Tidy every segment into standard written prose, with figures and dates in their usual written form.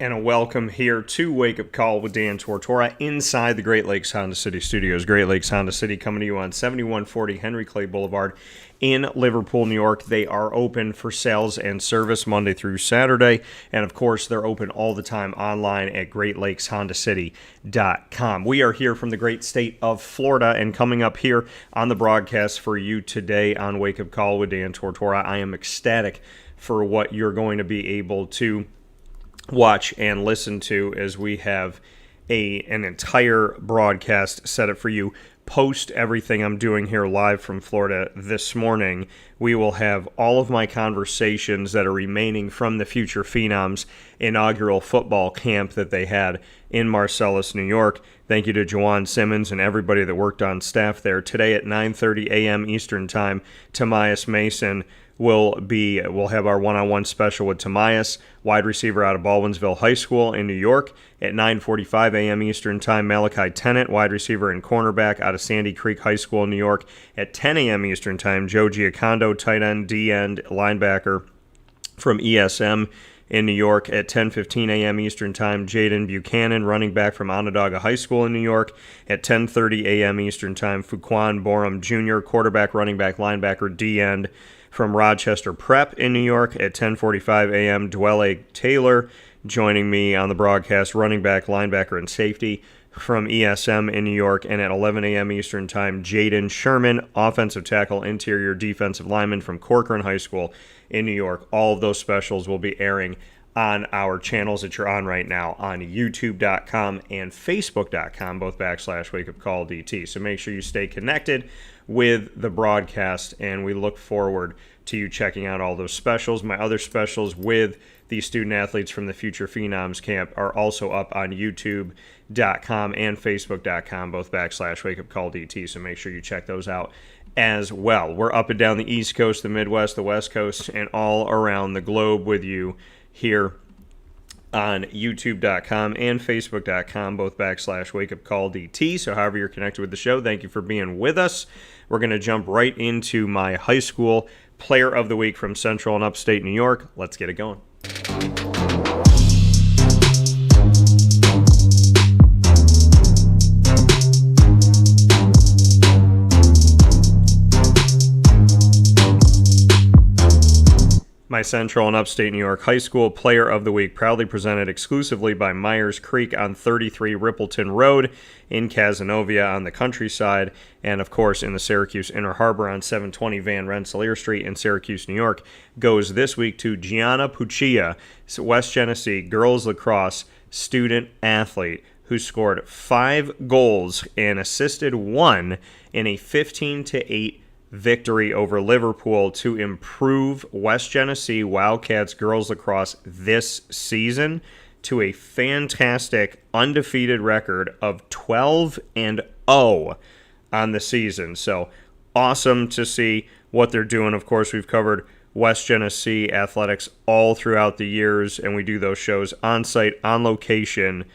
And a welcome here to Wake Up Call with Dan Tortora inside the Great Lakes Honda City Studios. Great Lakes Honda City coming to you on 7140 Henry Clay Boulevard in Liverpool, New York. They are open for sales and service Monday through Saturday. And of course, they're open all the time online at GreatLakesHondaCity.com. We are here from the great state of Florida, and coming up here on the broadcast for you today on Wake Up Call with Dan Tortora, I am ecstatic for what you're going to be able to watch and listen to as we have an entire broadcast set up for you. Post everything I'm doing here live from Florida this morning, we will have all of my conversations that are remaining from the Future Phenoms inaugural football camp that they had in Marcellus, New York. Thank you to Juwan Simmons and everybody that worked on staff there. Today at 9:30 a.m. Eastern Time, Tamias Mason we'll have our one-on-one special with Tamias, wide receiver out of Baldwinsville High School in New York. At 9:45 a.m. Eastern Time, Malachi Tennant, wide receiver and cornerback out of Sandy Creek High School in New York. At 10 a.m. Eastern Time, Joe Giacondo, tight end, D-end, linebacker from ESM in New York. At 10:15 a.m. Eastern Time, Jaden Buchanan, running back from Onondaga High School in New York. At 10:30 a.m. Eastern Time, Fuquan Borum Jr., quarterback, running back, linebacker, D-end from Rochester Prep in New York. At 10:45 a.m., Dwelle Taylor joining me on the broadcast, running back, linebacker, and safety from ESM in New York. And at 11 a.m. Eastern Time, Jaden Sherman, offensive tackle, interior defensive lineman from Corcoran High School in New York. All of those specials will be airing on our channels that you're on right now on youtube.com and facebook.com, both /WakeUpCallDT. So make sure you stay connected with the broadcast, and we look forward to you checking out all those specials. My other specials with the student athletes from the Future Phenoms camp are also up on youtube.com and facebook.com, both /WakeUpCallDT. So make sure you check those out as well. We're up and down the East Coast, the Midwest, the West Coast, and all around the globe with you here on youtube.com and facebook.com, both /WakeUpCallDT. So however you're connected with the show, thank you for being with us. We're going to jump right into my high school player of the week from Central and Upstate New York. Let's get it going. My Central and Upstate New York High School Player of the Week, proudly presented exclusively by Myers Creek on 33 Rippleton Road in Cazenovia on the countryside, and of course in the Syracuse Inner Harbor on 720 Van Rensselaer Street in Syracuse, New York, goes this week to Gianna Puccia, West Genesee girls lacrosse student athlete, who scored 5 goals and assisted 1 in a 15-8 victory over Liverpool to improve West Genesee Wildcats girls lacrosse this season to a fantastic undefeated record of 12-0 on the season. So awesome to see what they're doing. Of course, we've covered West Genesee athletics all throughout the years, and we do those shows on site, on location,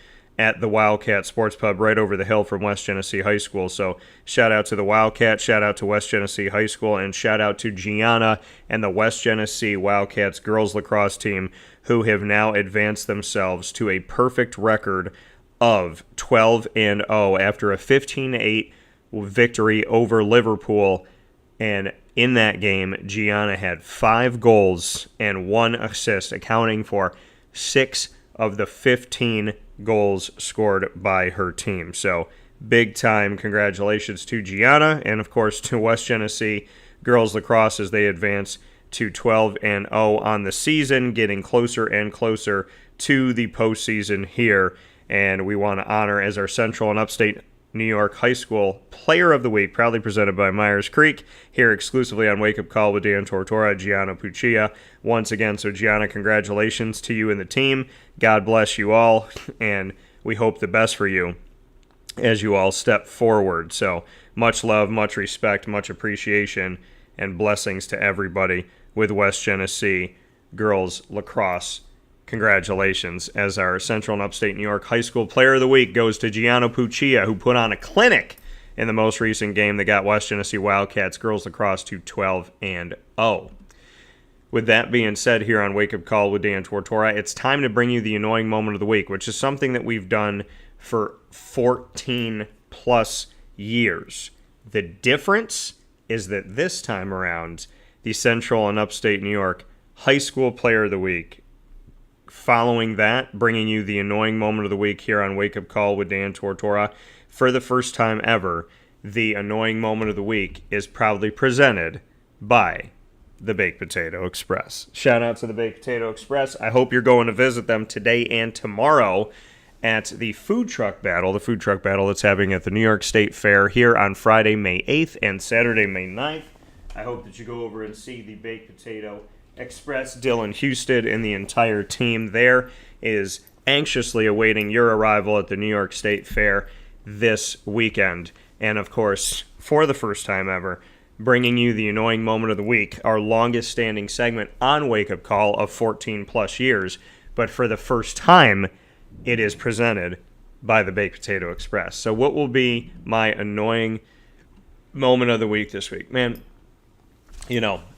at the Wildcat Sports Pub right over the hill from West Genesee High School. So shout out to the Wildcat, shout out to West Genesee High School, and shout out to Gianna and the West Genesee Wildcats girls lacrosse team, who have now advanced themselves to a perfect record of 12-0 after a 15-8 victory over Liverpool. And in that game, Gianna had 5 goals and 1 assist, accounting for 6 of the 15 goals scored by her team. So big time congratulations to Gianna, and of course to West Genesee girls lacrosse as they advance to 12-0 on the season, getting closer and closer to the postseason here. And we want to honor as our Central and Upstate New York High School Player of the Week, proudly presented by Myers Creek, here exclusively on Wake Up Call with Dan Tortora, Gianna Puccia. Once again, so Gianna, congratulations to you and the team. God bless you all, and we hope the best for you as you all step forward. So much love, much respect, much appreciation, and blessings to everybody with West Genesee girls lacrosse. Congratulations, as our Central and Upstate New York High School Player of the Week goes to Gianna Puccia, who put on a clinic in the most recent game that got West Genesee Wildcats girls lacrosse to 12-0. with that being said, here on Wake Up Call with Dan Tortora, it's time to bring you the annoying moment of the week, which is something that we've done for 14 plus years. The difference is that this time around, the Central and Upstate New York High School Player of the Week. Following that, bringing you the annoying moment of the week here on Wake Up Call with Dan Tortora. For the first time ever, the annoying moment of the week is proudly presented by the Baked Potato Express. Shout out to the Baked Potato Express. I hope you're going to visit them today and tomorrow at the food truck battle that's happening at the New York State Fair here on Friday, May 8th and Saturday, May 9th. I hope that you go over and see the Baked Potato Express. Dylan Husted and the entire team there is anxiously awaiting your arrival at the New York State Fair this weekend. And of course, for the first time ever, bringing you the annoying moment of the week, our longest standing segment on Wake Up Call of 14 plus years. But for the first time, it is presented by the Baked Potato Express. So what will be my annoying moment of the week this week? Man,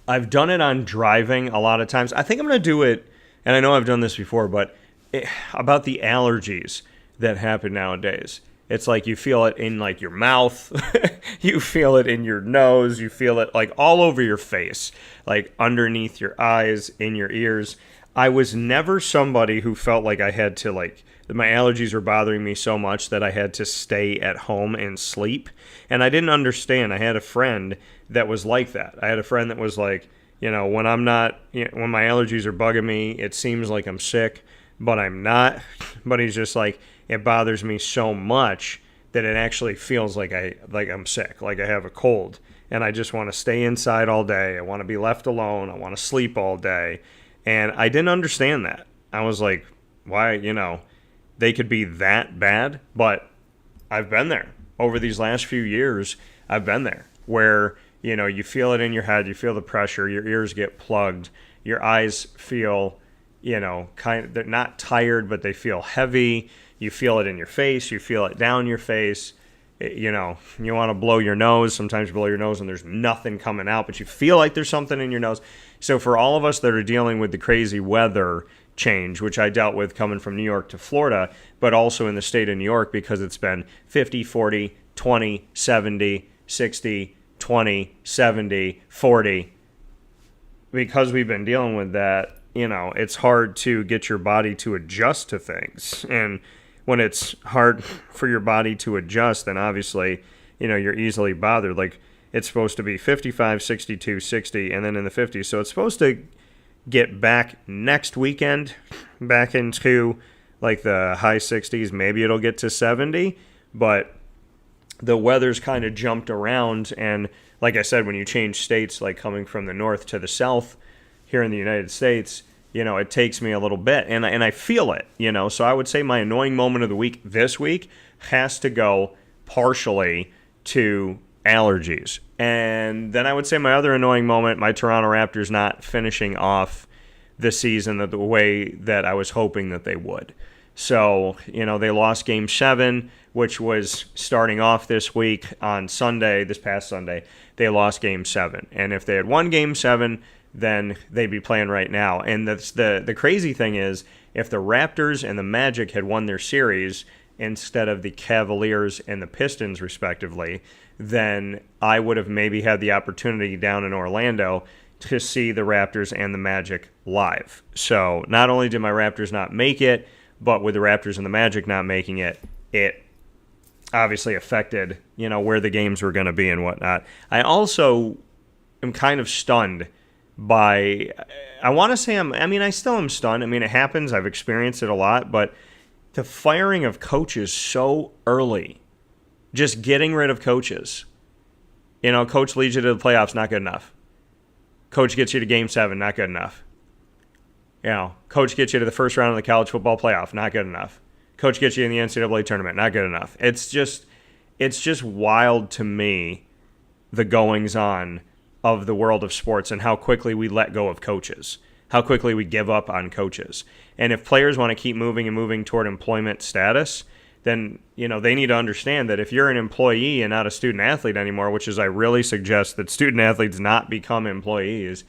I've done it on driving a lot of times. I think I'm going to do it, and I know I've done this before, but about the allergies that happen nowadays. It's like you feel it in like your mouth, you feel it in your nose, you feel it like all over your face, like underneath your eyes, in your ears. I was never somebody who felt like I had to my allergies were bothering me so much that I had to stay at home and sleep. And I didn't understand. I had a friend that was like that. I had a friend that was like, when I'm not, when my allergies are bugging me, it seems like I'm sick, but I'm not. But he's just like, it bothers me so much that it actually feels like I'm sick, like I have a cold. And I just want to stay inside all day. I want to be left alone. I want to sleep all day. And I didn't understand that. I was like, why, they could be that bad, but I've been there. Over these last few years, I've been there where, you feel it in your head, you feel the pressure, your ears get plugged, your eyes feel, they're not tired, but they feel heavy. You feel it in your face, you feel it down your face. You want to blow your nose. Sometimes you blow your nose and there's nothing coming out, but you feel like there's something in your nose. So for all of us that are dealing with the crazy weather change, which I dealt with coming from New York to Florida, but also in the state of New York because it's been 50, 40, 20, 70, 60, 20, 70, 40. Because we've been dealing with that, it's hard to get your body to adjust to things. And when it's hard for your body to adjust, then obviously, you're easily bothered. Like, it's supposed to be 55, 62, 60, and then in the 50s. So it's supposed to get back next weekend, back into, like, the high 60s. Maybe it'll get to 70, but the weather's kind of jumped around. And like I said, when you change states, like coming from the north to the south here in the United States, it takes me a little bit, and I feel it, So I would say my annoying moment of the week this week has to go partially to allergies. And then I would say my other annoying moment, my Toronto Raptors not finishing off the season the way that I was hoping that they would. So, they lost Game 7, which was starting off this week on Sunday, this past Sunday. They lost Game 7. And if they had won Game 7, then they'd be playing right now. And the crazy thing is, if the Raptors and the Magic had won their series instead of the Cavaliers and the Pistons, respectively, then I would have maybe had the opportunity down in Orlando to see the Raptors and the Magic live. So not only did my Raptors not make it, but with the Raptors and the Magic not making it, it obviously affected, where the games were going to be and whatnot. I also am kind of stunned by, I still am stunned. It happens. I've experienced it a lot, but the firing of coaches so early, just getting rid of coaches. Coach leads you to the playoffs, not good enough. Coach gets you to Game 7, not good enough. Coach gets you to the first round of the college football playoff, not good enough. Coach gets you in the NCAA tournament, not good enough. It's just wild to me, the goings-on of the world of sports and how quickly we let go of coaches, how quickly we give up on coaches. And if players want to keep moving toward employment status, then, they need to understand that if you're an employee and not a student athlete anymore, which is I really suggest that student athletes not become employees,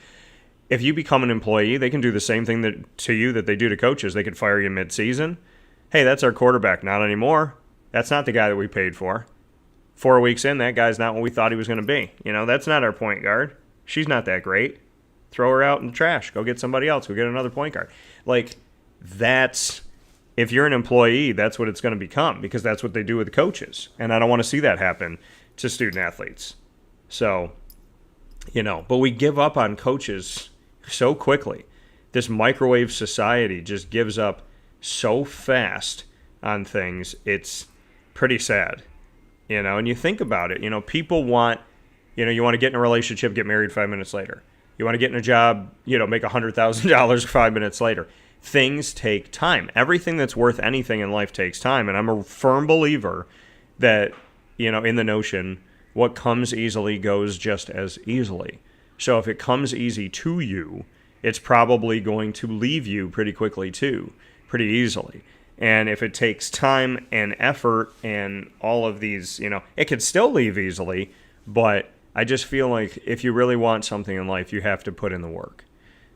if you become an employee, they can do the same thing to you that they do to coaches. They could fire you mid-season. Hey, that's our quarterback. Not anymore. That's not the guy that we paid for. 4 weeks in, that guy's not what we thought he was going to be. That's not our point guard. She's not that great. Throw her out in the trash. Go get somebody else. Go get another point guard. If you're an employee, that's what it's going to become, because that's what they do with coaches. And I don't want to see that happen to student athletes. So, but we give up on coaches so quickly. This microwave society just gives up so fast on things. It's pretty sad, and you think about it, people want, you want to get in a relationship, get married 5 minutes later. You want to get in a job, make $100,000 5 minutes later. Things take time. Everything that's worth anything in life takes time. And I'm a firm believer that, in the notion, what comes easily goes just as easily. So if it comes easy to you, it's probably going to leave you pretty quickly too, pretty easily. And if it takes time and effort and all of these, it could still leave easily, but I just feel like if you really want something in life, you have to put in the work.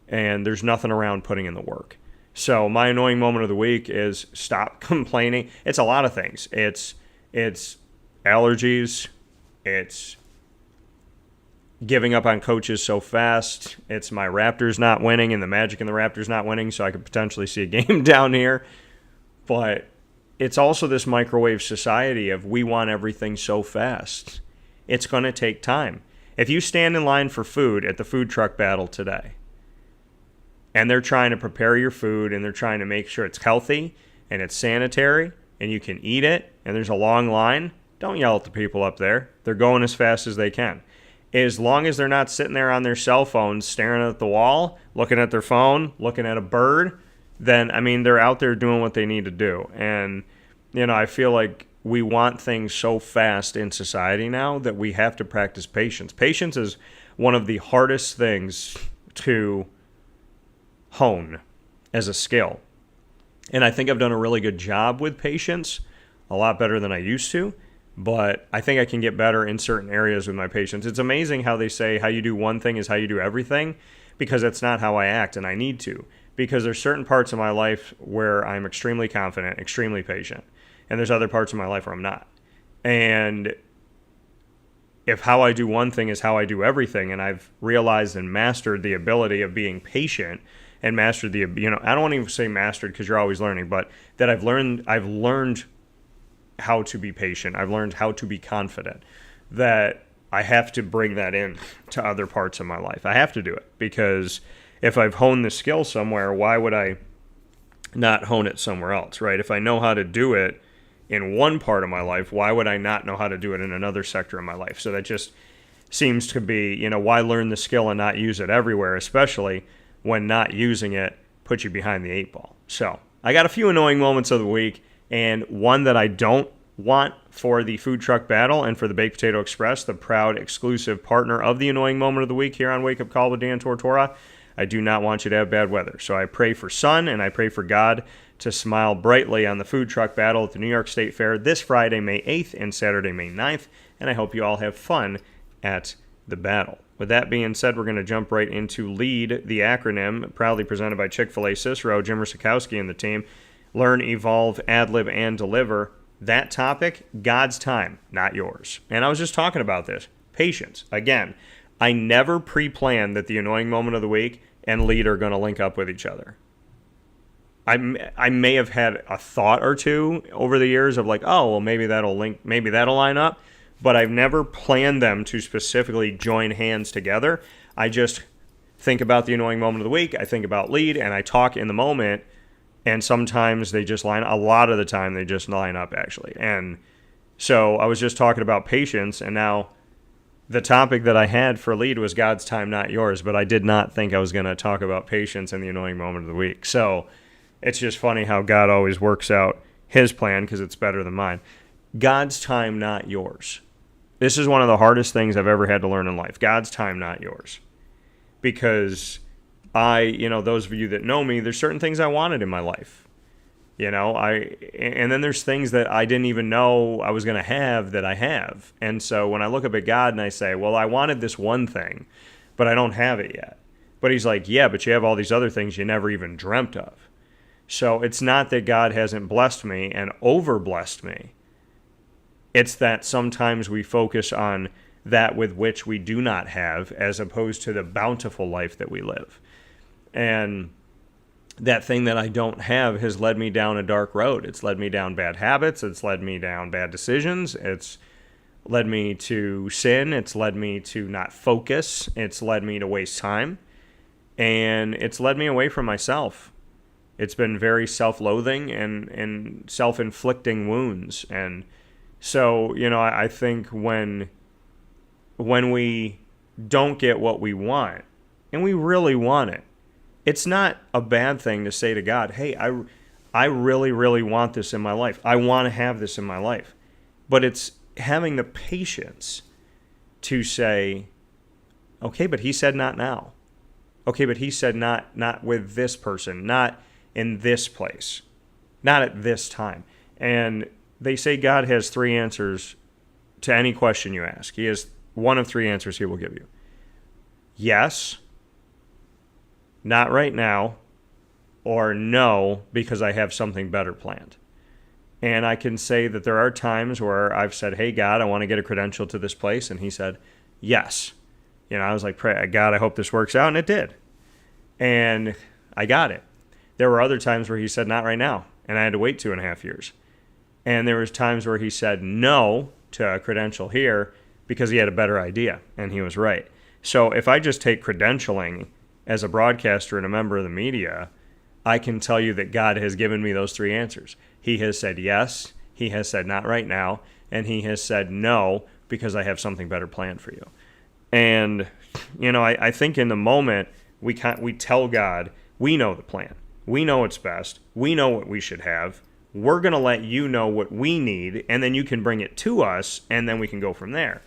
And there's nothing around putting in the work. So my annoying moment of the week is stop complaining. It's a lot of things. It's allergies. It's giving up on coaches so fast. It's my Raptors not winning and the Magic and the Raptors not winning, so I could potentially see a game down here. But it's also this microwave society of we want everything so fast. It's going to take time. If you stand in line for food at the food truck battle today, and they're trying to prepare your food, and they're trying to make sure it's healthy, and it's sanitary, and you can eat it, and there's a long line, don't yell at the people up there. They're going as fast as they can. As long as they're not sitting there on their cell phones, staring at the wall, looking at their phone, looking at a bird, then, they're out there doing what they need to do. And, I feel like we want things so fast in society now that we have to practice patience. Patience is one of the hardest things to hone as a skill. And I think I've done a really good job with patience, a lot better than I used to, but I think I can get better in certain areas with my patience. It's amazing how they say how you do one thing is how you do everything, because that's not how I act, and I need to. Because there's certain parts of my life where I'm extremely confident, extremely patient, and there's other parts of my life where I'm not. And if how I do one thing is how I do everything, and I've realized and mastered the ability of being patient, and mastered the, I don't want to even say mastered because you're always learning, but that I've learned how to be patient. I've learned how to be confident, that I have to bring that in to other parts of my life. I have to do it, because if I've honed the skill somewhere, why would I not hone it somewhere else, right? If I know how to do it in one part of my life, why would I not know how to do it in another sector of my life? So that just seems to be, why learn the skill and not use it everywhere, especially when not using it puts you behind the eight ball. So I got a few annoying moments of the week, and one that I don't want for the food truck battle and for the Baked Potato Express, the proud exclusive partner of the annoying moment of the week here on Wake Up Call with Dan Tortora. I do not want you to have bad weather. So I pray for sun, and I pray for God to smile brightly on the food truck battle at the New York State Fair this Friday, May 8th and Saturday, May 9th. And I hope you all have fun at the battle. With that being said, we're going to jump right into LEAD, the acronym, proudly presented by Chick-fil-A Cicero, Jim Rusakowski and the team. Learn, evolve, ad-lib, and deliver. That topic, God's time, not yours. And I was just talking about this. Patience. Again, I never pre-plan that the annoying moment of the week and LEAD are going to link up with each other. I may have had a thought or two over the years of like, oh, well, maybe that'll link, maybe that'll line up. But I've never planned them to specifically join hands together. I just think about the annoying moment of the week. I think about LEAD, and I talk in the moment. And sometimes they just line up. A lot of the time they just line up, actually. And so I was just talking about patience, and now the topic that I had for LEAD was God's time, not yours. But I did not think I was going to talk about patience in the annoying moment of the week. So it's just funny how God always works out his plan because it's better than mine. God's time, not yours. This is one of the hardest things I've ever had to learn in life. God's time, not yours. Because those of you that know me, there's certain things I wanted in my life. And then there's things that I didn't even know I was going to have that I have. And so when I look up at God and I say, well, I wanted this one thing, but I don't have it yet. But he's like, yeah, but you have all these other things you never even dreamt of. So it's not that God hasn't blessed me and over blessed me. It's that sometimes we focus on that with which we do not have as opposed to the bountiful life that we live. And that thing that I don't have has led me down a dark road. It's led me down bad habits. It's led me down bad decisions. It's led me to sin. It's led me to not focus. It's led me to waste time. And it's led me away from myself. It's been very self-loathing and self-inflicting wounds. And so, I think when we don't get what we want, and we really want it, it's not a bad thing to say to God, hey, I really, really want this in my life. I want to have this in my life. But it's having the patience to say, okay, but he said not now. Okay, but he said not with this person, not in this place, not at this time. And they say God has 3 answers to any question you ask. He has one of 3 answers he will give you. Yes, not right now, or no, because I have something better planned. And I can say that there are times where I've said, hey, God, I want to get a credential to this place. And he said, yes. I was like, pray, God, I hope this works out. And it did. And I got it. There were other times where he said, not right now. And I had to wait 2.5 years. And there was times where he said no to a credential here because he had a better idea. And he was right. So if I just take credentialing as a broadcaster and a member of the media, I can tell you that God has given me those 3 answers. He has said yes, he has said not right now, and he has said no because I have something better planned for you. And, I think in the moment, we tell God, we know the plan. We know what's best. We know what we should have. We're going to let you know what we need, and then you can bring it to us, and then we can go from there.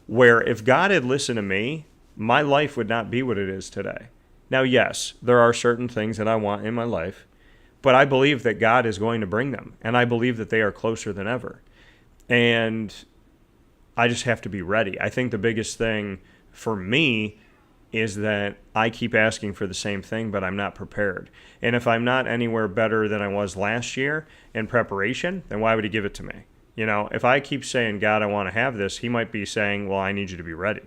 Where if God had listened to me, my life would not be what it is today. Now, yes, there are certain things that I want in my life, but I believe that God is going to bring them, and I believe that they are closer than ever. And I just have to be ready. I think the biggest thing for me is that I keep asking for the same thing, but I'm not prepared. And if I'm not anywhere better than I was last year in preparation, then why would he give it to me? If I keep saying, God, I want to have this, he might be saying, well, I need you to be ready,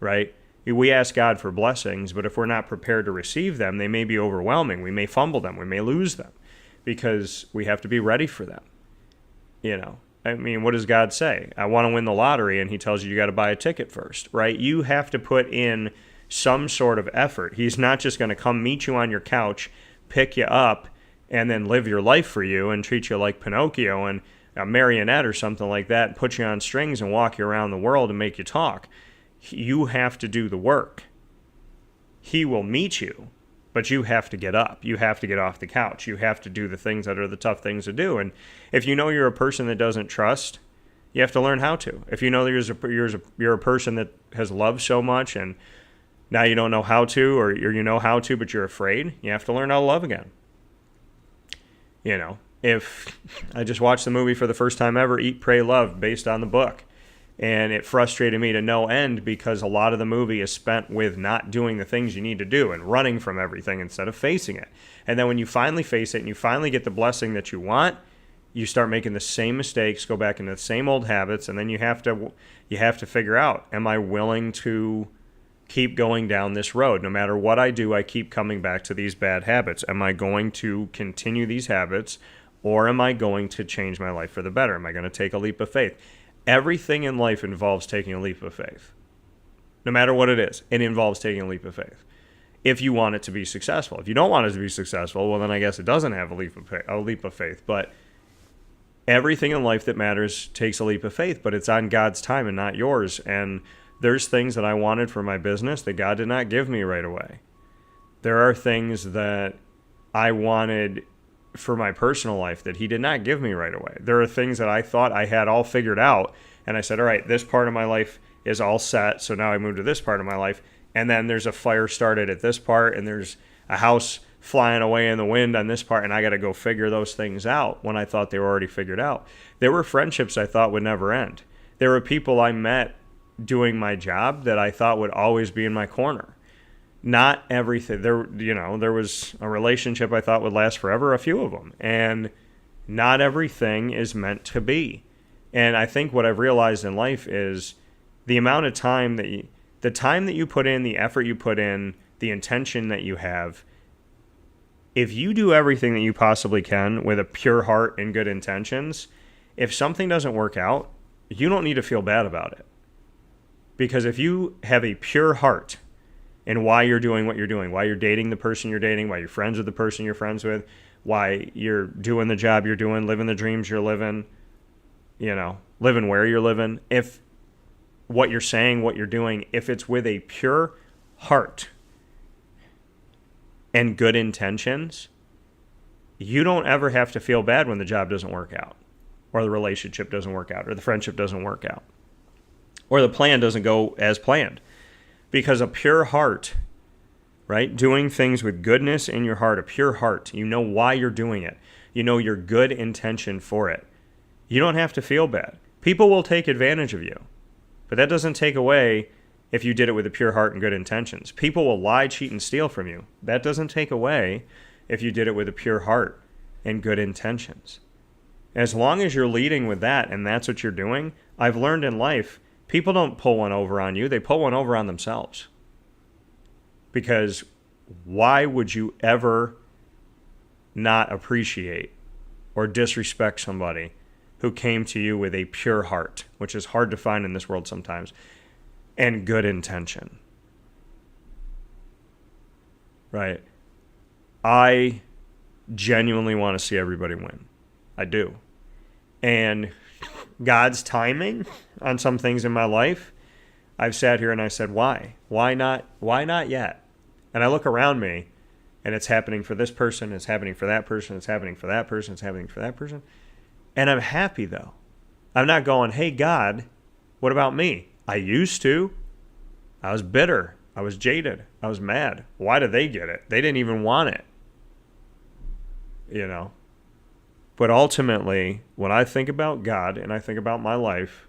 right? We ask God for blessings, but if we're not prepared to receive them, they may be overwhelming. We may fumble them. We may lose them because we have to be ready for them. What does God say? I want to win the lottery, and he tells you got to buy a ticket first, right? You have to put in some sort of effort. He's not just going to come meet you on your couch, pick you up, and then live your life for you and treat you like Pinocchio and a marionette or something like that, and put you on strings and walk you around the world and make you talk. You have to do the work. He will meet you, but you have to get up. You have to get off the couch. You have to do the things that are the tough things to do. And if you know you're a person that doesn't trust, you have to learn how to. If you know you're a person that has loved so much and now you don't know how to, or you know how to, but you're afraid, you have to learn how to love again. If I just watched the movie for the first time ever, Eat, Pray, Love, based on the book. And it frustrated me to no end because a lot of the movie is spent with not doing the things you need to do and running from everything instead of facing it. And then when you finally face it and you finally get the blessing that you want, you start making the same mistakes, go back into the same old habits, and then you have to figure out, am I willing to keep going down this road? No matter what I do, I keep coming back to these bad habits. Am I going to continue these habits, or am I going to change my life for the better? Am I going to take a leap of faith? Everything in life involves taking a leap of faith. No matter what it is, it involves taking a leap of faith. If you want it to be successful. If you don't want it to be successful, well, then I guess it doesn't have a leap of faith. But everything in life that matters takes a leap of faith, but it's on God's time and not yours. And there's things that I wanted for my business that God did not give me right away. There are things that I wanted for my personal life that he did not give me right away. There are things that I thought I had all figured out, and I said, all right, this part of my life is all set, so now I move to this part of my life, and then there's a fire started at this part, and there's a house flying away in the wind on this part, and I got to go figure those things out when I thought they were already figured out. There were friendships I thought would never end. There were people I met doing my job that I thought would always be in my corner. Not everything there was a relationship I thought would last forever, a few of them, and not everything is meant to be. And I think what I've realized in life is the amount of time the time that you put in, the effort you put in, the intention that you have, if you do everything that you possibly can with a pure heart and good intentions, if something doesn't work out, you don't need to feel bad about it. Because if you have a pure heart in why you're doing what you're doing, why you're dating the person you're dating, why you're friends with the person you're friends with, why you're doing the job you're doing, living the dreams you're living, living where you're living, if what you're saying, what you're doing, if it's with a pure heart and good intentions, you don't ever have to feel bad when the job doesn't work out, or the relationship doesn't work out, or the friendship doesn't work out, or the plan doesn't go as planned. Because a pure heart, right, doing things with goodness in your heart, a pure heart, you know why you're doing it. You know your good intention for it. You don't have to feel bad. People will take advantage of you, but that doesn't take away if you did it with a pure heart and good intentions. People will lie, cheat, and steal from you. That doesn't take away if you did it with a pure heart and good intentions. As long as you're leading with that and that's what you're doing, I've learned in life, people don't pull one over on you. They pull one over on themselves. Because why would you ever not appreciate or disrespect somebody who came to you with a pure heart, which is hard to find in this world sometimes, and good intention? Right? I genuinely want to see everybody win. I do. And God's timing on some things in my life, I've sat here and I said, why? Why not yet? And I look around me and it's happening for this person, it's happening for that person, it's happening for that person, it's happening for that person. And I'm happy though. I'm not going, hey God, what about me? I used to. I was bitter. I was jaded. I was mad. Why did they get it? They didn't even want it. But ultimately, when I think about God and I think about my life,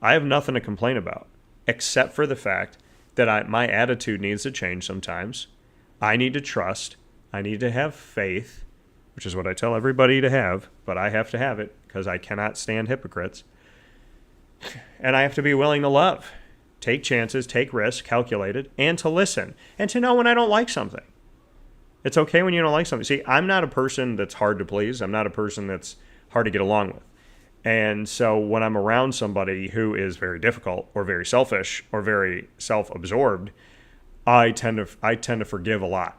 I have nothing to complain about, except for the fact that my attitude needs to change sometimes. I need to trust. I need to have faith, which is what I tell everybody to have, but I have to have it because I cannot stand hypocrites. And I have to be willing to love, take chances, take risks, calculated, and to listen, and to know when I don't like something. It's okay when you don't like something. See, I'm not a person that's hard to please. I'm not a person that's hard to get along with. And so when I'm around somebody who is very difficult or very selfish or very self-absorbed, I tend to forgive a lot.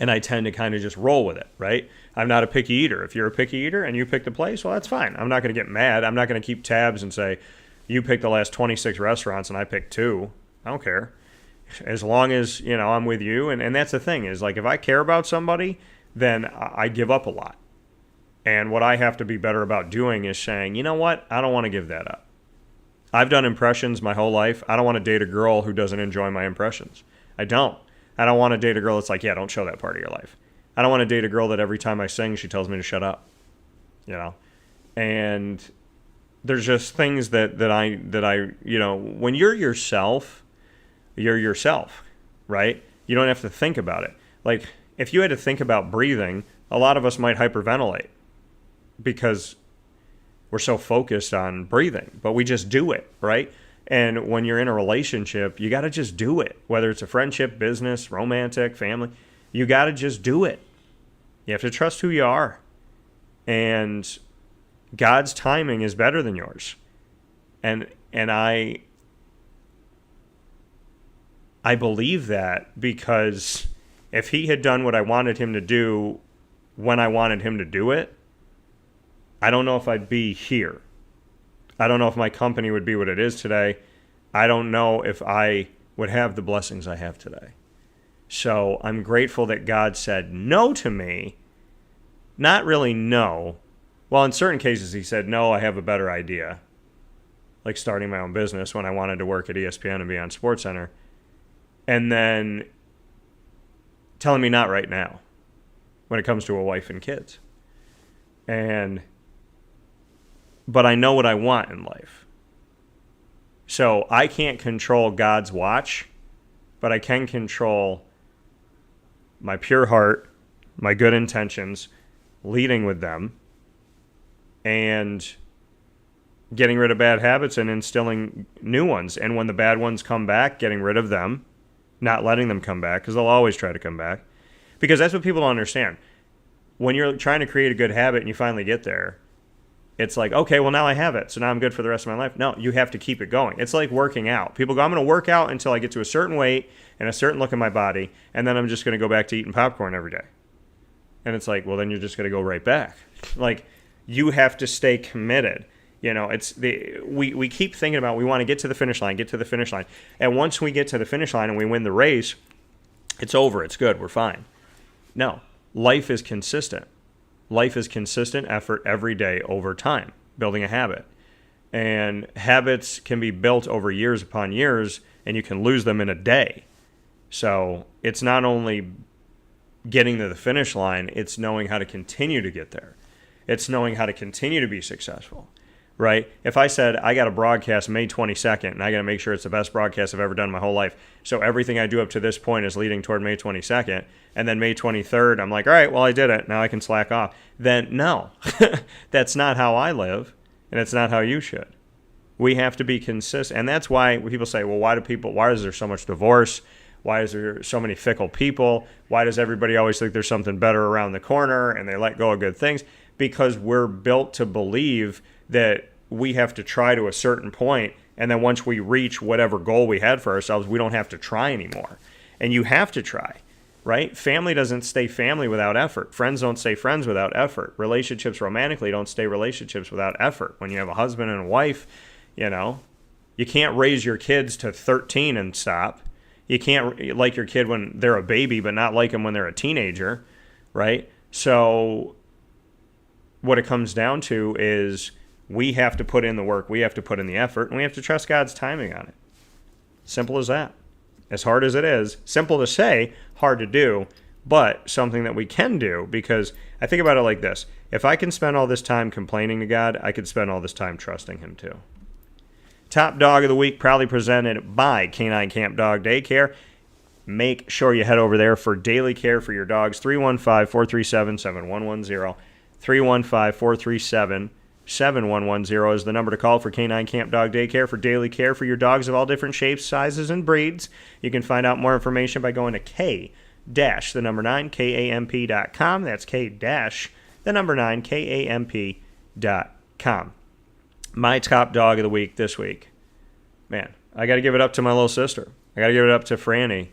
And I tend to kind of just roll with it, right? I'm not a picky eater. If you're a picky eater and you pick the place, well, that's fine. I'm not going to get mad. I'm not going to keep tabs and say, you picked the last 26 restaurants and I picked 2. I don't care. As long as, I'm with you. And that's the thing is, like, if I care about somebody, then I give up a lot. And what I have to be better about doing is saying, you know what? I don't want to give that up. I've done impressions my whole life. I don't want to date a girl who doesn't enjoy my impressions. I don't want to date a girl that's like, yeah, don't show that part of your life. I don't want to date a girl that every time I sing, she tells me to shut up. And there's just things that I when you're yourself, right? You don't have to think about it. Like, if you had to think about breathing, a lot of us might hyperventilate because we're so focused on breathing, but we just do it, right? And when you're in a relationship, you got to just do it. Whether it's a friendship, business, romantic, family, you got to just do it. You have to trust who you are. And God's timing is better than yours. And I believe that because if he had done what I wanted him to do when I wanted him to do it, I don't know if I'd be here. I don't know if my company would be what it is today. I don't know if I would have the blessings I have today. So I'm grateful that God said no to me. Not really no. Well, in certain cases he said, no, I have a better idea. Like starting my own business when I wanted to work at ESPN and be on SportsCenter. And then telling me not right now when it comes to a wife and kids. But I know what I want in life. So I can't control God's watch but I can control my pure heart, my good intentions, leading with them, and getting rid of bad habits and instilling new ones. And when the bad ones come back, getting rid of them, not letting them come back, because they'll always try to come back. Because that's what people don't understand. When you're trying to create a good habit and you finally get there, it's like, okay, well, now I have it, so now I'm good for the rest of my life. No, you have to keep it going. It's like working out. People go, I'm going to work out until I get to a certain weight and a certain look in my body, and then I'm just going to go back to eating popcorn every day. And it's like, well, then you're just going to go right back. Like, you have to stay committed. You know, we keep thinking about, we want to get to the finish line. And once we get to the finish line and we win the race, it's over. It's good. We're fine. No, life is consistent. Life is consistent effort every day over time, building a habit. And habits can be built over years upon years, and you can lose them in a day. So it's not only getting to the finish line, it's knowing how to continue to get there. It's knowing how to continue to be successful, right? If I said, I got a broadcast May 22nd, and I got to make sure it's the best broadcast I've ever done in my whole life, so everything I do up to this point is leading toward May 22nd, and then May 23rd, I'm like, all right, well, I did it. Now I can slack off. Then, no, that's not how I live, and it's not how you should. We have to be consistent, and that's why people say, well, why is there so much divorce? Why is there so many fickle people? Why does everybody always think there's something better around the corner, and they let go of good things? Because we're built to believe that we have to try to a certain point, and then once we reach whatever goal we had for ourselves, we don't have to try anymore. And you have to try, right? Family doesn't stay family without effort. Friends don't stay friends without effort. Relationships romantically don't stay relationships without effort. When you have a husband and a wife, you know, you can't raise your kids to 13 and stop. You can't like your kid when they're a baby, but not like them when they're a teenager, right? So what it comes down to is we have to put in the work, we have to put in the effort, and we have to trust God's timing on it. Simple as that. As hard as it is, simple to say, hard to do, but something that we can do, because I think about it like this. If I can spend all this time complaining to God, I could spend all this time trusting Him too. Top Dog of the Week, proudly presented by K-9 Kamp Dog Daycare. Make sure you head over there for daily care for your dogs. 315-437-7110. 315-437-7110 is the number to call for K-9 Kamp Dog Daycare for daily care for your dogs of all different shapes, sizes, and breeds. You can find out more information by going to K-9KAMP.com. That's K-9KAMP.com. My top dog of the week this week. Man, I got to give it up to my little sister. I got to give it up to Franny.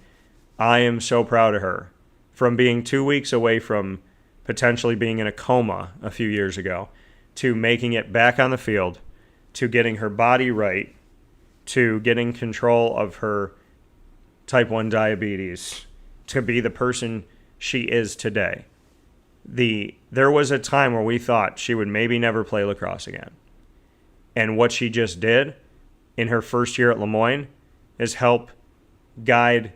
I am so proud of her. From being 2 weeks away from potentially being in a coma a few years ago, to making it back on the field, to getting her body right, to getting control of her type 1 diabetes, to be the person she is today. There was a time where we thought she would maybe never play lacrosse again. And what she just did in her first year at Lemoyne is help guide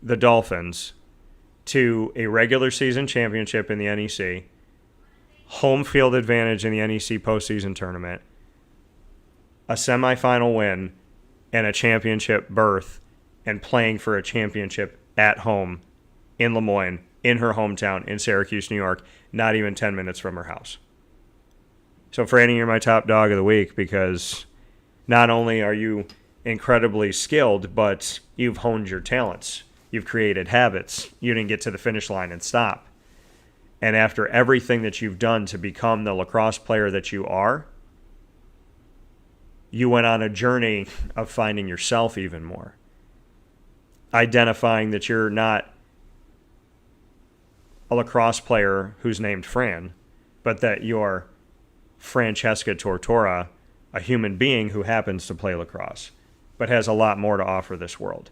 the Dolphins to a regular season championship in the NEC, home field advantage in the NEC postseason tournament, a semifinal win, and a championship berth, and playing for a championship at home in Lemoyne, in her hometown in Syracuse, New York, not even 10 minutes from her house. So, Franny, you're my top dog of the week because not only are you incredibly skilled, but you've honed your talents. You've created habits. You didn't get to the finish line and stop. And after everything that you've done to become the lacrosse player that you are, you went on a journey of finding yourself even more. Identifying that you're not a lacrosse player who's named Fran, but that you're Francesca Tortora, a human being who happens to play lacrosse, but has a lot more to offer this world.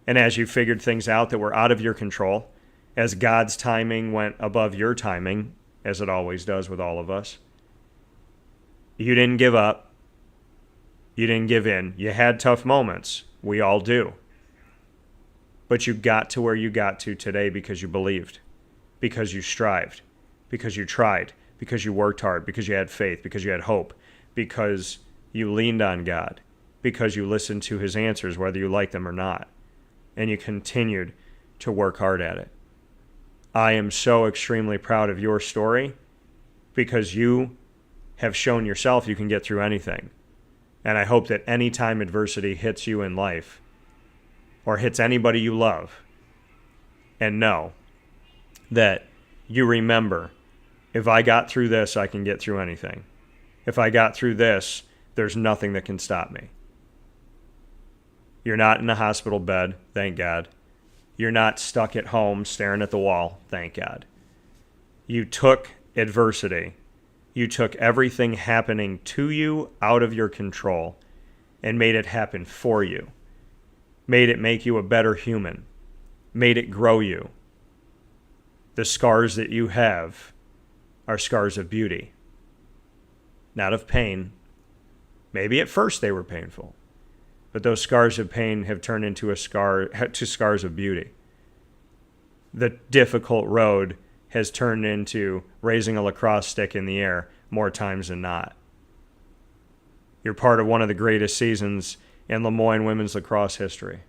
And as you figured things out that were out of your control, as God's timing went above your timing, as it always does with all of us, you didn't give up. You didn't give in. You had tough moments. We all do. But you got to where you got to today because you believed, because you strived, because you tried, because you worked hard, because you had faith, because you had hope, because you leaned on God, because you listened to His answers, whether you like them or not. and you continued to work hard at it. I am so extremely proud of your story because you have shown yourself you can get through anything. And I hope that any time adversity hits you in life or hits anybody you love, and know that you remember, if I got through this, I can get through anything. If I got through this, there's nothing that can stop me. You're not in a hospital bed, thank God. You're not stuck at home staring at the wall, thank God. You took adversity. You took everything happening to you out of your control and made it happen for you. Made it make you a better human. Made it grow you. The scars that you have are scars of beauty, not of pain. Maybe at first they were painful, but those scars of pain have turned into scars of beauty. The difficult road has turned into raising a lacrosse stick in the air more times than not. You're part of one of the greatest seasons in Lemoyne women's lacrosse history.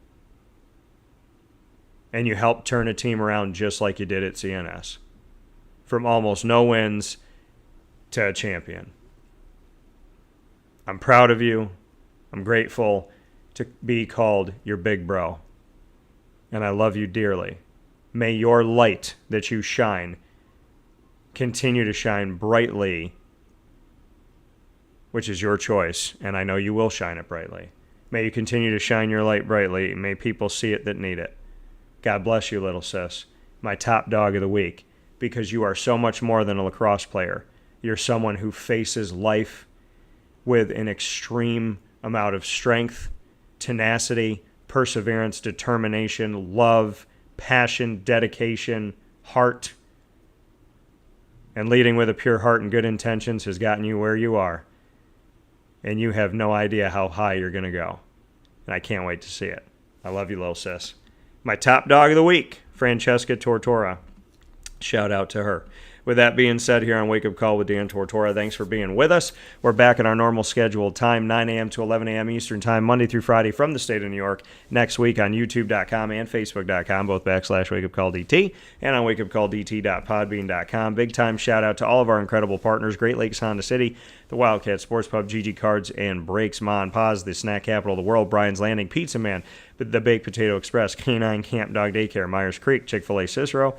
And you helped turn a team around just like you did at CNS. From almost no wins to a champion. I'm proud of you. I'm grateful to be called your big bro. And I love you dearly. May your light that you shine continue to shine brightly, which is your choice, and I know you will shine it brightly. May you continue to shine your light brightly. May people see it that need it. God bless you, little sis. My top dog of the week, because you are so much more than a lacrosse player. You're someone who faces life with an extreme amount of strength, tenacity, perseverance, determination, love, passion, dedication, heart. And leading with a pure heart and good intentions has gotten you where you are. And you have no idea how high you're going to go. And I can't wait to see it. I love you, little sis. My top dog of the week, Francesca Tortora. Shout out to her. With that being said, here on Wake Up Call with Dan Tortora, thanks for being with us. We're back at our normal scheduled time, 9 a.m. to 11 a.m. Eastern Time, Monday through Friday from the state of New York. Next week on YouTube.com and Facebook.com, both /WakeUpCallDT, and on WakeUpCallDT.podbean.com. Big time shout out to all of our incredible partners, Great Lakes Honda City, the Wildcat Sports Pub, GG Cards and Breaks, Ma and Pa's, the snack capital of the world, Brian's Landing, Pizza Man, the Baked Potato Express, K-9 Kamp Dog Daycare, Meier's Creek, Chick-fil-A Cicero,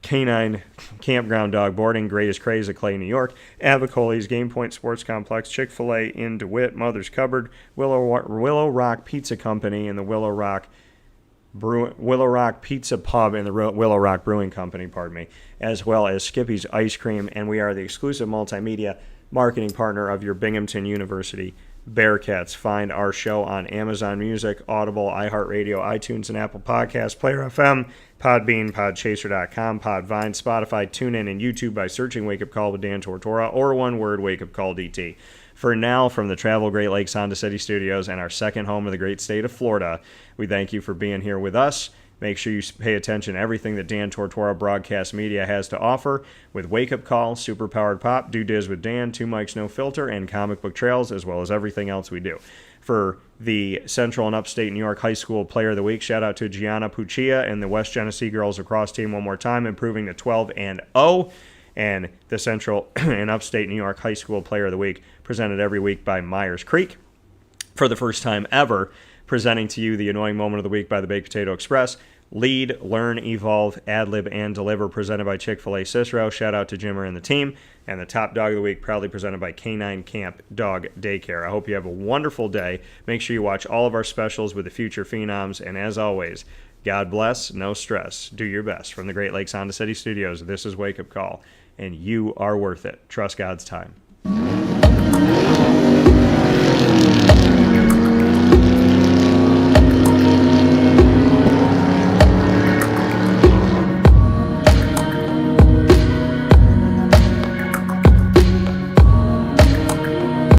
K-9 Campground Dog Boarding, Greatest Craze of Clay, New York, Avicoli's Game Point Sports Complex, Chick-fil-A in DeWitt, Mother's Cupboard, Willow Rock Pizza Company, and the Willow Rock Pizza Pub and the Willow Rock Brewing Company, as well as Skippy's Ice Cream, and we are the exclusive multimedia marketing partner of your Binghamton University Bearcats. Find our show on Amazon Music, Audible, iHeartRadio, iTunes, and Apple Podcasts, Player FM, Podbean, Podchaser.com, Podvine, Spotify, TuneIn, and YouTube by searching Wake Up Call with Dan Tortora, or one word, Wake Up Call DT. For now, from the Travel Great Lakes Honda City Studios and our second home of the great state of Florida, we thank you for being here with us. Make sure you pay attention to everything that Dan Tortora Broadcast Media has to offer with Wake Up Call, Superpowered Pop, Do Diz with Dan, Two Mics No Filter, and Comic Book Trails, as well as everything else we do. For the Central and Upstate New York High School Player of the Week, shout out to Gianna Puccia and the West Genesee Girls Lacrosse team one more time, improving to 12-0. And the Central and Upstate New York High School Player of the Week, presented every week by Meier's Creek. For the first time ever, presenting to you the Annoying Moment of the Week by the Baked Potato Express. Lead, Learn, Evolve, Ad-Lib, and Deliver, presented by Chick-fil-A Cicero. Shout out to Jimmer and the team. And the Top Dog of the Week, proudly presented by K-9 Kamp Dog Daycare. I hope you have a wonderful day. Make sure you watch all of our specials with the future phenoms. And as always, God bless, no stress. Do your best. From the Great Lakes Honda City Studios, this is Wake Up Call. And you are worth it. Trust God's time.